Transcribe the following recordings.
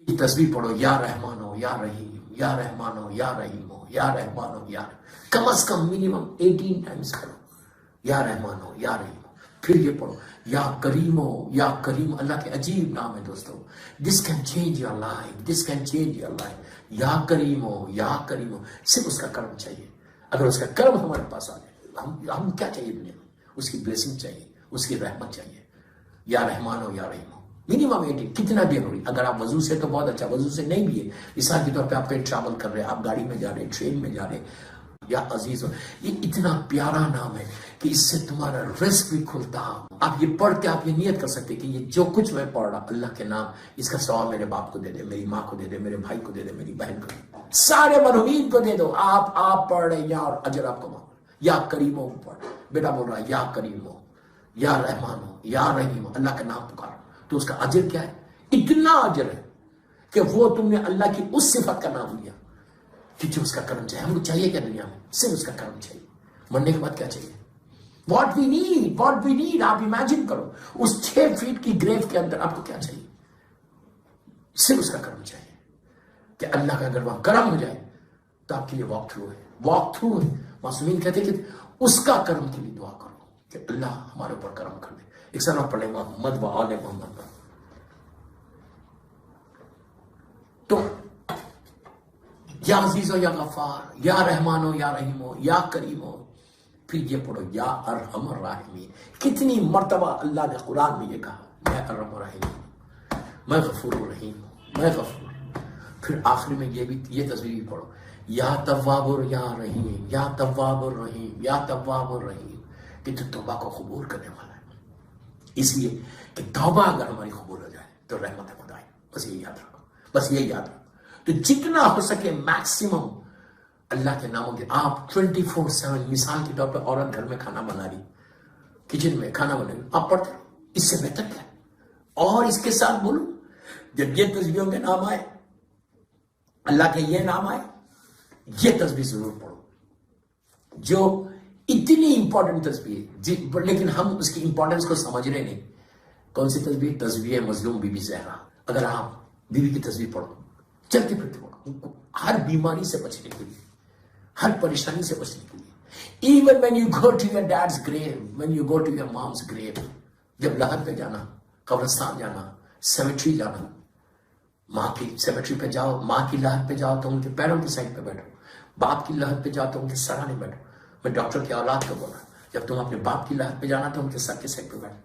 یہ تسبیح پڑھو، یا رحمان ہو یا رحیم، یا رحمان ہو یا رحیم ہو، یا رحمان ہو یا رحیم، کم از کم منیمم 18 ٹائمز کرو، یا رحمان ہو یا رحیم ہو۔ پھر یہ پڑھو، یا کریم ہو یا کریم، اللہ کے عجیب نام ہے دوستو، this can change your life, this can change your life. یا کریم ہو یا کریم ہو، صرف اس کا کرم چاہیے۔ اگر اس کا کرم ہمارے پاس آ جائے، ہم کیا چاہیے دنیا میں؟ اس کی بلیسنگ چاہیے، اس کی رحمت چاہیے۔ یا رحمان ہو یا رحیم ہو، منیمم 18، کتنا دیر ہو رہی؟ اگر آپ وضو سے تو بہت اچھا، وضو سے نہیں بھی ہے، مثال کے طور پہ آپ کہیں ٹریول کر رہے ہیں، آپ گاڑی میں جا رہے ہیں، ٹرین میں جا رہے ہیں، یا عزیز ہو، یہ اتنا پیارا نام ہے کہ اس سے تمہارا رزق بھی کھلتا۔ آپ یہ پڑھ کے آپ یہ نیت کر سکتے کہ یہ جو کچھ میں پڑھ رہا اللہ کے نام، اس کا ثواب میرے باپ کو دے دے، میری ماں کو دے دے، میرے بھائی کو دے دے، میری بہن کو دے دے، سارے مرحومین کو دے دو۔ آپ پڑھ رہے ہیں یا اجر آپ کو معاف۔ یا کریم ہو پڑھ، بیٹا بول رہا ہے یا کریم ہو یا رحمان ہو یا رحیم ہو، اللہ کا نام پکارو تو اس کا اجر کیا ہے؟ اتنا اجر ہے کہ وہ تم نے اللہ کی اس صفت کا نام لیا کہ جو اس کا کرم چاہیے۔ ہم کو چاہیے کیا دنیا میں؟ صرف اس کا کرم چاہیے۔ مرنے کے بعد کیا چاہیے؟ واٹ وی نیڈ، آپ امیجن کرو اس 6 فیٹ کی گریو کے اندر آپ کو کیا چاہیے؟ صرف اس کا کرم چاہیے کہ اللہ کا اگر وہاں کرم ہو جائے تو آپ کے لیے واک تھرو ہے۔ معصومین کہتے کہ اس کا کرم کے لیے دعا کرو کہ اللہ ہمارے اوپر کرم کر دے۔ ایک سال آپ پڑھیں محمد و آل محمد۔ تو یا عزیز ہو یا غفار، یا رحمان ہو یا رحیم ہو، یا کریم ہو، پھر یہ پڑھو یا ارحم الراحمین۔ کتنی مرتبہ اللہ نے قرآن میں یہ کہا، میں ارحم الراحمین ہوں، میں غفور الرحیم ہوں، میں غفور۔ پھر آخر میں یہ تصویر بھی پڑھو، یا تواب یا رحیم، یا تواب الرحیم، یا تواب الرحیم، کہ تو توبہ کو قبول کرنے والا ہے۔ اس لیے کہ توبہ اگر ہماری قبول ہو جائے تو رحمت خدا ہے۔ بس یہ یاد رکھو، بس یہ یاد رکھو۔ تو جتنا ہو سکے میکسیمم اللہ کے ناموں کے آپ 24/7، مثال کے طور پہ عورت گھر میں کھانا بنا رہی، کچن میں کھانا بنا رہی، آپ پڑھتے رہو، اس سے بہتر کیا ہے؟ اور اس کے ساتھ بولو، جب یہ تسبیحوں کے نام آئے، اللہ کے یہ نام آئے، یہ تسبیح ضرور پڑھو جو اتنی امپورٹنٹ تسبیح ہے، لیکن ہم اس کی امپورٹنس کو سمجھ رہے نہیں۔ کون سی تسبیح؟ تسبیح مظلوم بی بی زہرا۔ اگر آپ بیوی کی تسبیح پڑھو، چلتے پھرتے پڑھو، ہر بیماری سے بچنے کے لیے، ہر پریشانی سے بچنے کے لیے۔ Even when you go to your dad's grave, when you go to your mom's grave، جب لحد پہ جانا، قبرستان جانا، سیمیٹری جانا، ماں کی سیمیٹری پہ جاؤ، ماں کی لحد پہ جاؤ تو ان کے پیروں کی سائڈ پہ بیٹھو، باپ کی لحد پہ جاؤ تو ان کے سرانے بیٹھو۔ میں ڈاکٹر کی اولاد کو بولا، جب تم اپنے باپ کی لحد پہ جانا تو ان کے سر کے سائڈ پہ بیٹھو۔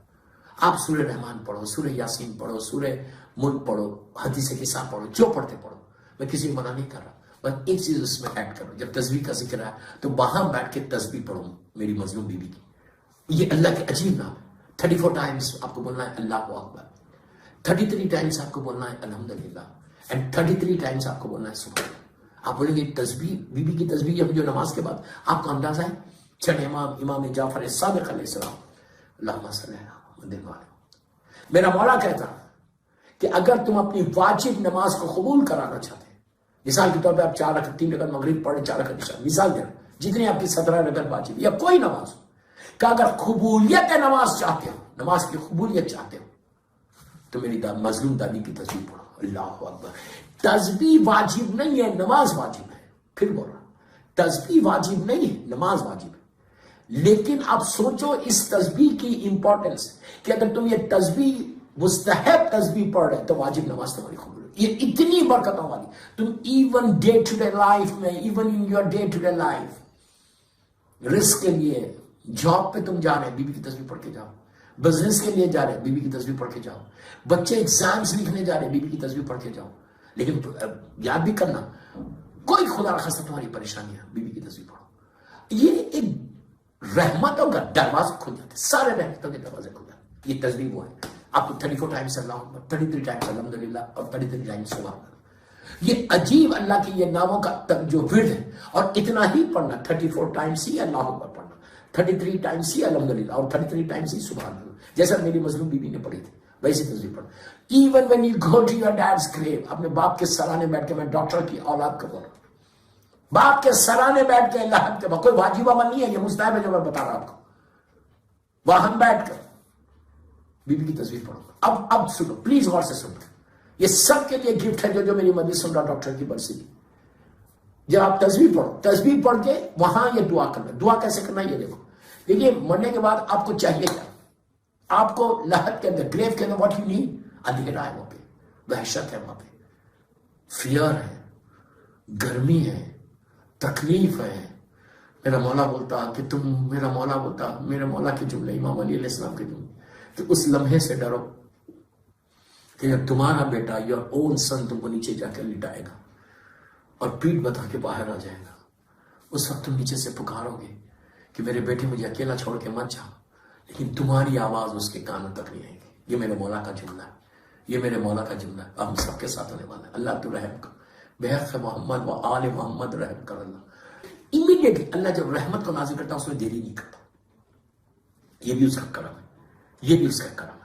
آپ سورہ رحمان پڑھو، سورہ یاسین پڑھو، سورہ ملک پڑھو، حدیث کسا پڑھو، جو پڑھتے پڑھو، میں کسی کو منع نہیں کر رہا، بس ایک چیز اس میں ایڈ کرو، جب تسبیح کا ذکر ہے تو وہاں بیٹھ کے تسبیح پڑھو میری مظلوم بیوی کی۔ یہ اللہ کے عجیب نام ہے۔ 34 ٹائمز آپ کو بولنا ہے اللہ اکبر، 33 ٹائمز آپ کو بولنا ہے الحمدللہ، اینڈ 33 ٹائمز آپ کو بولنا ہے سبحان اللہ۔ آپ بولیں گے تسبیح، بیوی کی تسبیح جو نماز کے بعد آپ کو اندازہ ہے؟ چھ امام جعفر صادق علیہ السلام، اللہم صلی اللہ علیہ وسلم، میرا مولا کہتا کہ اگر تم اپنی واجب نماز کو قبول کرانا چاہتے ہیں، مثال کے طور پہ آپ 4 رکعت 3 رکعت مغرب پڑھیں، 4 رکعت عشاء، مثال دے رہا ہوں، جتنی آپ کی 17 رکعت واجب یا کوئی نماز ہو، کہ اگر قبولیت نماز چاہتے ہو، نماز کی قبولیت چاہتے ہو، تو میری مظلوم دادی کی تسبیح پڑھو، اللہ اکبر۔ تسبیح واجب نہیں ہے، نماز واجب ہے۔ پھر بول رہا تسبیح واجب نہیں ہے، نماز واجب ہے، لیکن اب سوچو اس تسبیح کی امپورٹنس کہ اگر تم یہ تسبیح مستحب تسبیح پڑھ رہے تو واجب نماز تمہاری قبول ہے۔ یہ اتنی برکتوں والی، تم even day to day life میں، even in your day to day life, رزق کے لیے جاب پہ تم جا رہے ہیں، بیوی کی تسبیح پڑھ کے جاؤ، بزنس کے لیے جا رہے ہیں، بیوی کی تسبیح پڑھ کے جاؤ، بچے ایگزامز لکھنے جا رہے ہیں، بیوی کی تسبیح پڑھ کے جاؤ، لیکن یاد بھی کرنا کوئی خدا رخصت تمہاری پریشانی ہے، بیوی کی تسبیح پڑھو۔ یہ ایک رحمتوں کا دروازے کھل جاتے، سارے رحمتوں کے دروازے کھل جاتے۔ یہ تسبیح وہ ہے، آپ کو 34 ٹائمز اللہ اکبر، 33 ٹائمز الحمدللہ اور 33 ٹائمز سبحان اللہ۔ یہ عجیب اللہ کی یہ ناموں کا جو ورد ہے، اور اتنا ہی پڑھنا، 34 ٹائمز ہی اللہ اکبر پڑھنا، 33 ٹائمز ہی الحمدللہ اور 33 ٹائمز ہی سبحان اللہ، جیسا میری مظلوم بیوی نے پڑھی تھی ویسی تسبیح پڑھنا۔ Even when you go to your dad's grave، اپنے باپ کے سرانے بیٹھ کے، میں ڈاکٹر کی اولاد کو بول رہا ہوں، باپ کے سرانے بیٹھ کے اللہ کے بعد، کوئی واجب عمل نہیں ہے، یہ مستحب ہے جو میں بتا رہا ہوں آپ کو، وہاں بیٹھ کر بیوی کی تسبیح پڑھو۔ اب سنو پلیز، غور سے سنو، ये सब के लिए गिफ्ट है जो मेरी मदद सुन रहा डॉक्टर की बरसी। जब आप तस्बीह पढ़ो, तस्बीह पढ़ के वहां ये दुआ करना। दुआ कैसे करना ये देखो। देखिए मरने के बाद आपको चाहिए क्या? आपको लहद के अंदर, ग्रेव के अंदर व्हाट यू नीड, अंधेरा है वहां पे, वहशत है वहां पे, फियर है, गर्मी है, तकलीफ है। मेरा मौला बोलता कि तुम, मेरा मौला बोलता, मेरे मौला के जुमले, इमाम अली अलैहिस्सलाम के जुमले, कि उस लम्हे से डरो कि जब तुम्हारा बेटा, योर ओन सन, तुमको नीचे जाकर लिटाएगा और पीठ बता के बाहर आ जाएगा। उस वक्त तुम नीचे से पुकारोगे कि मेरे बेटे मुझे अकेला छोड़ के मत जाओ, लेकिन तुम्हारी आवाज उसके कानों तक नहीं आएगी। ये मेरे मौला का जुमला है, ये मेरे मौला का जुमला है। अब हम सबके साथ होने वाला है। अल्लाह तू रहम कर, बेहक मोहम्मद व आले मोहम्मद रहम कर। अल्लाह इमीडिएटली अल्लाह जब रहमत को नाजिल करता है उसमें देरी नहीं करता। ये भी उसका करम है, ये भी उसका करम है।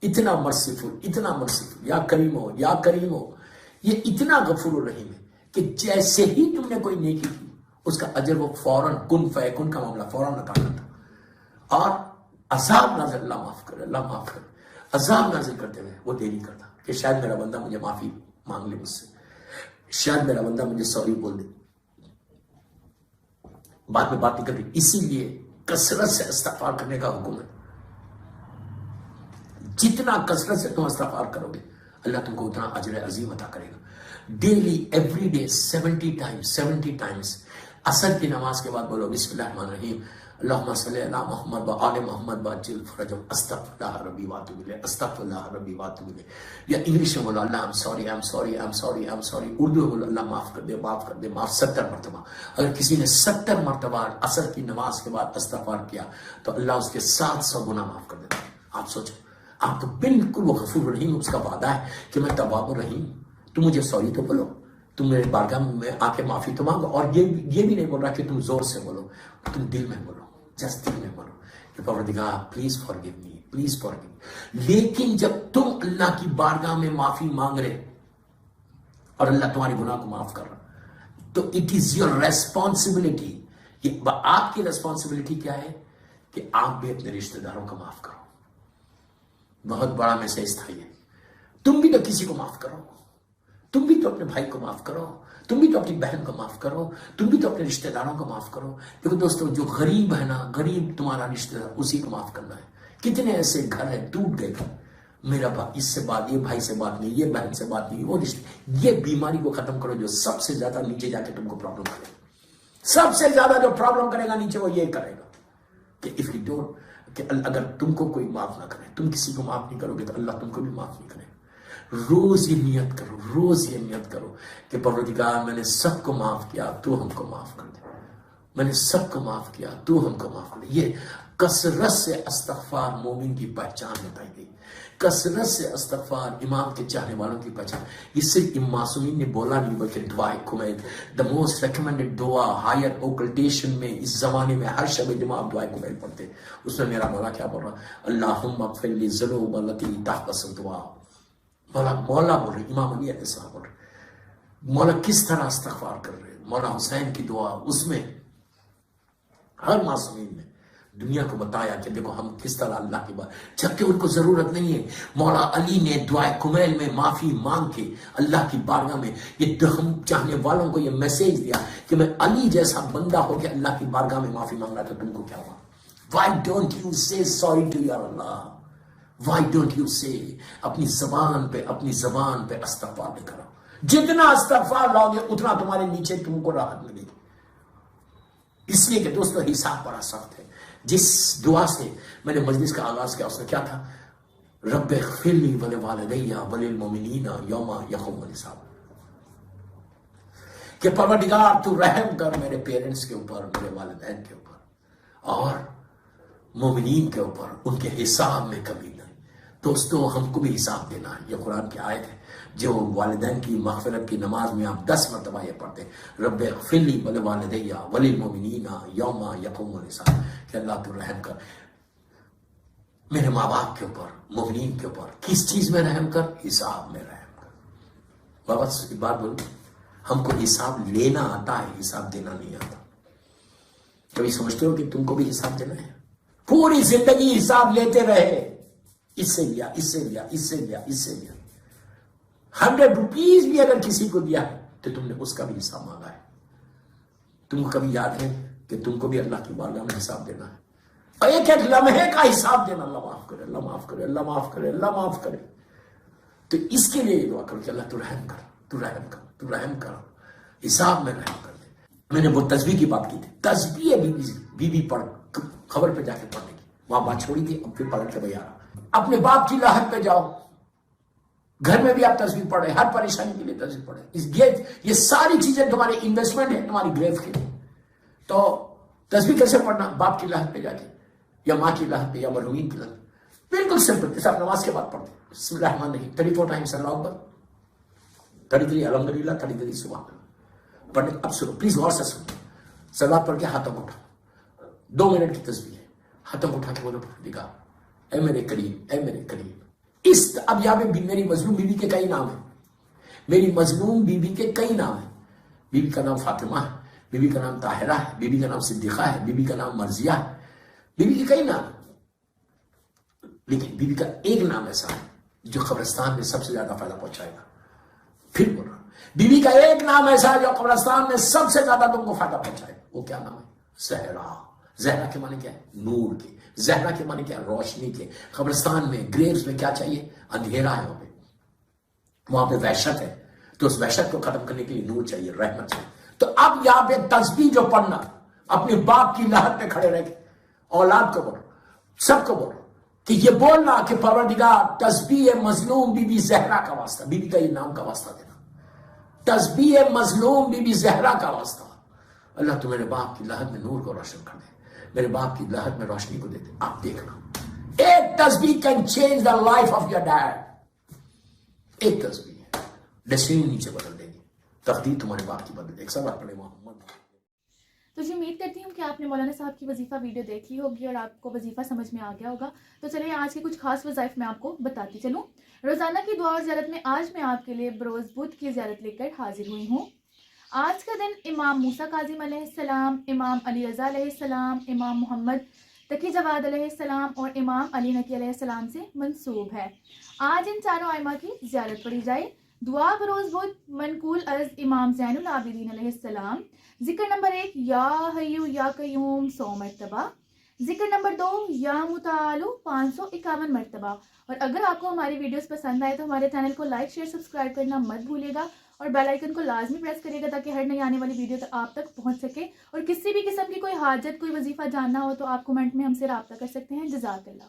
इतना मर्सीफुल, इतना मर्सीफुल, या करीम हो, या करीम हो। ये इतना गफूर रहीम है कि जैसे ही तुमने कोई नेकी की उसका अजर वो फौरन, कुन फयकुन का मामला फौरन अता करता। और अजाब नाजिल, अल्लाह माफ करे, अल्लाह माफ करे, अजाब नाजिल करते हुए वो देरी करता कि शायद मेरा बंदा मुझे माफी मांग ले मुझसे, शायद मेरा बंदा मुझे सॉरी बोल दे, बाद में बात नहीं करती। इसीलिए कसरत से इस्तिग़फ़ार करने का हुक्म है। जितना कसरत से तुम इस्तिग़फ़ार करोगे अल्लाह तुमको उतना अजर अजीम अता करेगा। Daily, every day 70 times, 70 times. असर की नमाज के बाद बोलो बिस्मिल्लाहिर्रहमानिर्रहीम, अल्लाहुम्मा सल्ली अला मोहम्मद व आले मोहम्मद बाजिल फरजम, अस्तगफिरुल्लाह रब्बी व अतूबु इलैह, अस्तगफिरुल्लाह रब्बी व अतूबु इलैह। या इंग्लिश में बोलो Allah I am sorry, I am sorry, I am sorry, I am sorry. Urdu में बोलो अल्लाह माफ कर दे, माफ कर दे, माफ 70 मरतबा। अगर किसी ने 70 मरतबा असर की नमाज के बाद इस्तिग़फ़ार किया तो अल्लाह उसके 700 गुना माफ कर देता है। आप सोचो, आप तो बिल्कुल वो गफूर रहीम, उसका वादा है कि मैं तवाब रहीम, तुम मुझे सॉरी तो बोलो, तुम मेरे बारगाह में आके माफी तो मांगो। और ये भी नहीं बोल रहा कि तुम जोर से बोलो, तुम दिल में बोलो, जस्ट दिल में बोलो कि परवरदिगार please forgive me, please forgive. लेकिन जब तुम अल्लाह की बारगाह में माफी मांग रहे और अल्लाह तुम्हारे गुनाह को माफ कर रहा, तो इट इज योर रेस्पॉन्सिबिलिटी। ये आपकी रेस्पॉन्सिबिलिटी क्या है कि आप भी अपने रिश्तेदारों को माफ करो। बहुत बड़ा मैसेज था ये। तुम भी तो किसी को माफ करो, तुम भी तो अपने भाई को माफ करो, तुम भी तो अपनी बहन को माफ करो, तुम भी तो अपने रिश्तेदारों को माफ करो। देखो दोस्तों, जो गरीब है ना, गरीब तुम्हारा रिश्तेदार, उसी को माफ करना है। कितने ऐसे घर है टूट गए घर, मेरा भाई इससे बात, ये भाई से बात नहीं, ये बहन से बात नहीं, वो रिश्ते, ये बीमारी को खत्म करो जो सबसे ज्यादा नीचे जाके तुमको प्रॉब्लम करेगा। सबसे ज्यादा जो प्रॉब्लम करेगा नीचे वो ये करेगा कि इफ यू डोंट, कि अगर तुमको कोई माफ ना करे, तुम किसी को माफ नहीं करोगे तो अल्लाह तुमको भी माफ नहीं करेगा। रोज ये नियत करो, रोज ये नियत करो कि परवरदिगार मैंने सबको माफ किया, तू हमको माफ कर दे। मैंने सबको माफ किया, तू हमको माफ कर दे। ये कसरत से इस्तिग़फ़ार मोमिन की पहचान बताई गई। कसरत से इस्तिग़फ़ार इमाम के चाहने वालों की पहचान। इससे इमाम मासूमीन ने बोला नहीं, बल्कि दुआ कुमैत, द मोस्ट रिकमेंडेड दुआ हायर ओकल्टेशन में इस जमाने में हर शब जुमा आप दुआ कुमैत पढ़ते। उसमें मेरा मौला क्या बोल रहा, अल्लाहुम्मा फ़िर ली ज़ुनूब अल्लती तहबसु दुआ। मौला बोल रहे, इमाम अली अलैहिस्सलाम बोल रहे। मौला किस तरह इस्तिग़फ़ार कर रहे, मौला हुसैन की दुआ, उसमें हर मासूमीन ने दुनिया को बताया कि देखो हम किस तरह अल्लाह की बात, जबकि उनको जरूरत नहीं है। मौला अली ने दुआ कुमैल में माफी मांग के अल्लाह की बारगाह में ये हम चाहने वालों को ये मैसेज दिया कि मैं अली जैसा बंदा हो गया अल्लाह की बारगाह में माफी मांग रहा, तो तुमको क्या हुआ? Why don't you say sorry to your Allah? Why don't you say, अपनी जबान पे इस्तिग़फ़ार लेकर आओ। जितना इस्तिग़फ़ार लाओगे उतना तुम्हारे नीचे तुमको राहत मिलेगी। इसलिए कि दोस्तों हिसाब बड़ा सख्त है। जिस दुआ से मैंने मजलिस का आगाज किया उसने क्या था, रब्बे ग़फ़िरली वले वालिदैया वलिल मोमिनीना यौमा यक़ूमुल हिसाब, कि परवरदिगार तू रहम कर मेरे पेरेंट्स के ऊपर, मेरे वालिदैन के ऊपर और मोमिनीन के ऊपर, उनके हिसाब में कमी नहीं। दोस्तों हमको भी हिसाब देना है। ये कुरान की आयत है जो वालिदैन की मग़फ़िरत की नमाज में आप 10 मरतबा ये पढ़ते, रब्बे ग़फ़िरली वले वालिदैया वलिल मोमिनीना यौमा यक़ूमुल हिसाब, कि अल्लाह तू रहम कर मेरे माँ बाप के ऊपर, मोमिनीन के ऊपर। किस चीज में रहम कर? हिसाब में रहम कर। बाबा एक बात बोलूं, हमको हिसाब लेना आता है, हिसाब देना नहीं आता। कभी समझते हो कि तुमको भी हिसाब देना है? पूरी जिंदगी हिसाब लेते रहे, इससे लिया, इससे लिया, इससे लिया, इससे लिया। 100 रुपीज भी अगर किसी को दिया है तो तुमने उसका भी हिसाब मांगा है। तुमको कभी याद है कि तुमको भी अल्लाह की बारगाह में हिसाब देना है, और एक एक लम्हे का हिसाब देना। अल्लाह माफ करे, अल्लाह माफ करे, अल्लाह माफ करे, अल्लाह माफ करे। तो इसके लिए दुआ करो कि अल्लाह तू रहम कर, तू रहम कर, तू रहम कर, हिसाब में रहम कर दे। मैंने वो तस्बीह की बात की थी, तस्बीह बीबी पढ़, खबर पे जाके पढ़ने की, वहां बात छोड़ी थी, अब फिर पलट के भैया अपने बाप की लाहत पे जाओ। घर में भी आप तस्वीर पढ़ रहे, हर परेशानी के लिए तस्वीर पढ़े। ये सारी चीजें तुम्हारे इन्वेस्टमेंट है तुम्हारी ग्रेव के लिए। तो तस्वीर कैसे पढ़ना? बाप की लाहत पे जाके, या माँ की लाहत पे, या मरहूमीन की लाहत पे। बिल्कुल सिंपल, जैसे आप नमाज के बाद पढ़ते, बिस्मिल्लाहिर्रहमानिर्रहीम 34 टाइम्स अल्लाहू अकबर, 33 अल्हम्दुलिल्लाह, 33 सुभान अल्लाह पढ़ने। अब सुनो, प्लीज गौर से सुनो। सलात पढ़ के हाथों को उठाओ, 2 मिनट की तस्वीर है, हाथों को उठा के बोलो दिखा, ऐ मेरे करीम, ऐ मेरे करीम। इस अब यहाँ पे मेरी मजलूम बीबी के कई नाम है, मेरी मजलूम बीबी के कई नाम है। बीबी का नाम फातिमा है, बीबी का नाम ताहिरा है, बीबी का नाम सिद्दीका है, बीबी का नाम मर्जिया है, बीबी के कई नाम है। लेकिन बीबी का एक नाम ऐसा है जो कब्रिस्तान में सबसे ज्यादा फायदा पहुंचाएगा। फिर बोल रहा हूं, बीबी का एक नाम ऐसा है जो कब्रिस्तान में सबसे ज्यादा तुमको फायदा पहुंचाएगा। वो क्या नाम है? जहरा। जहरा के माने क्या है? नूर के। जहरा के माने क्या? रोशनी के। कब्रिस्तान में, ग्रेव्स में क्या चाहिए? अंधेरा है वहां पे वहशत है, तो उस वहशत को खत्म करने के लिए नूर चाहिए, रहमत चाहिए। तो अब यहां पे तस्बीह जो पढ़ना, अपने बाप की लाहत पे खड़े रह के औलाद को बोलो, सबको बोलो कि ये बोलना कि परवरदिगार तस्बीह मजलूम बीबी जहरा का वास्ता, बीबी का ये नाम का वास्ता देना, तस्बीह मजलूम बीबी जहरा का वास्ता, अल्लाह तू मेरे बाप की लाहत में नूर को रोशन कर दे, मेरे बाप की लाहत में रोशनी को दे दे। आप देखना, एक तस्बीह can change the life of your dad. एक तस्बीह डेस्टिनी नीचे बदल देगी, तकदीर तुम्हारे बाप की बदल देगी। सब अपने मोहम्मद। तो जी उम्मीद करती हूँ कि आपने मौलाना साहब की वजीफ़ा वीडियो देख ली होगी और आपको वजीफ़ा समझ में आ गया होगा। तो चलिए आज के कुछ खास वज़ाइफ मैं आपको बताती चलूँ। रोज़ाना की दुआ और ज़ियारत में आज मैं आपके लिए बरोज़ बुध की ज़ियारत लेकर हाजिर हुई हूँ। आज का दिन इमाम मूसा काज़िम अलैहिस्सलाम, इमाम अली रज़ा अलैहिस्सलाम, इमाम मोहम्मद तकी जवाद अलैहिस्सलाम और इमाम अली नकी अलैहिस्सलाम से मंसूब है। आज इन चारों आइमा की ज़ियारत पढ़ी जाए। दुआ बरोज़ बुध मनकूल अज़ इमाम ज़ैनुल आबिदीन अलैहिस्सलाम। जिक्र नंबर 1 या हय्यू या कय्यूम 100 मरतबा। जिक्र नंबर 2 या मुतालु 551 मरतबा। और अगर आपको हमारी वीडियोस पसंद आए तो हमारे चैनल को लाइक शेयर सब्सक्राइब करना मत भूलिएगा और बेल आइकन को लाजमी प्रेस करिएगा ताकि हर नई आने वाली वीडियो तक आप तक पहुंच सके। और किसी भी किस्म की कोई हाजत, कोई वजीफ़ा जानना हो तो आप कमेंट में हमसे रब्ता कर सकते हैं। जज़ाकल्लाह।